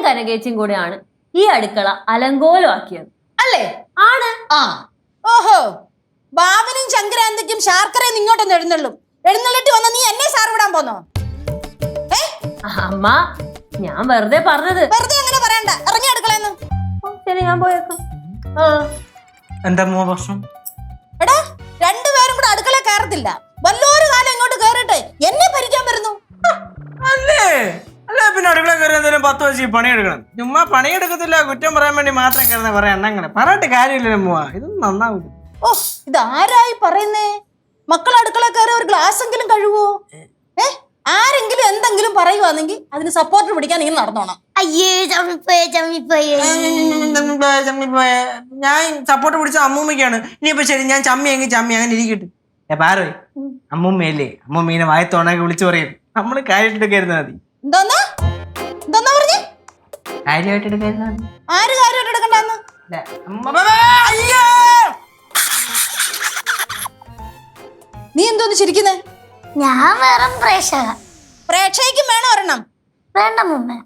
കനകേച്ചിയും കൂടെയാണ് ഈ അടുക്കള അലങ്കോലമാക്കിയത് അല്ലേ? ആണ്. ആ ഓഹോ, ബാബനും ശങ്കരാന്തിക്കും ശാർക്കരയും ഇങ്ങോട്ടൊന്ന് എഴുന്നള്ളിട്ട് വന്ന നീ എന്നെ സാർ വിടാൻ പോന്നോ? അമ്മ, ഞാൻ വെറുതെ പറഞ്ഞത്. വെറുതെ അങ്ങനെ പറയണ്ട, ഇറങ്ങി അടുക്കളയെന്ന്. ശരി, ഞാൻ പോയേക്കാം. എന്താ പ്രശ്നം? എടാ, രണ്ടുപേരും കൂടെ അടുക്കള കയറത്തില്ല. വല്ലൊരു കാലം ഇങ്ങോട്ട് കേറിട്ടെ എന്നെ ഭരിക്കാൻ വരുന്നു. അല്ലേ അല്ലേ, പിന്നെ അടുക്കള കയറി എന്തെങ്കിലും 10 വയസ്സിൽ പണിയെടുക്കണം. ചുമ്മാ പണിയെടുക്കത്തില്ല, കുറ്റം പറയാൻ വേണ്ടി മാത്രം കയറുന്ന കുറെ എണ്ണങ്ങനെ പറഞ്ഞിട്ട് കാര്യമില്ല അമ്മ. ഇതൊന്നും നന്നാവില്ല. ഓ, ഇതാരായി പറയുന്നേ? മക്കൾ അടുക്കള കയറി ഒരു ഗ്ലാസ് എങ്കിലും കഴുകുവോ? ആരെങ്കിലും എന്തെങ്കിലും പറയുവാണെങ്കിൽ അതിന് സപ്പോർട്ട് പിടിക്കാൻ നിങ്ങൾ നടന്നോണം. അയ്യേ, ഞാൻ സപ്പോർട്ട് പിടിച്ച അമ്മൂമ്മയ്ക്കാണ്. ഇനിയിപ്പോ ശരി, ഞാൻ ചമ്മി അങ്ങനെ ഇരിക്കട്ടെ. പാറേ, അമ്മൂമ്മയല്ലേ, അമ്മൂമ്മീനെ വായത്തോണൊക്കെ വിളിച്ചു പറയും. നമ്മള് കാര്യമായിട്ടൊക്കെ ഇരുന്നാ മതി. എന്താ പറഞ്ഞേ? കാര്യമായിട്ട് എടുക്കാതിരുന്നാ മതി. ആര് കാര്യമായിട്ട് എടുക്കണ്ടെന്ന്? നീ എന്തോന്ന് ചിരിക്കുന്നേ? ഞാൻ വെറും പ്രേക്ഷക. പ്രേക്ഷകയ്ക്കും വേണം ഒരെണ്ണം. വേണ്ട മുമ്മേ.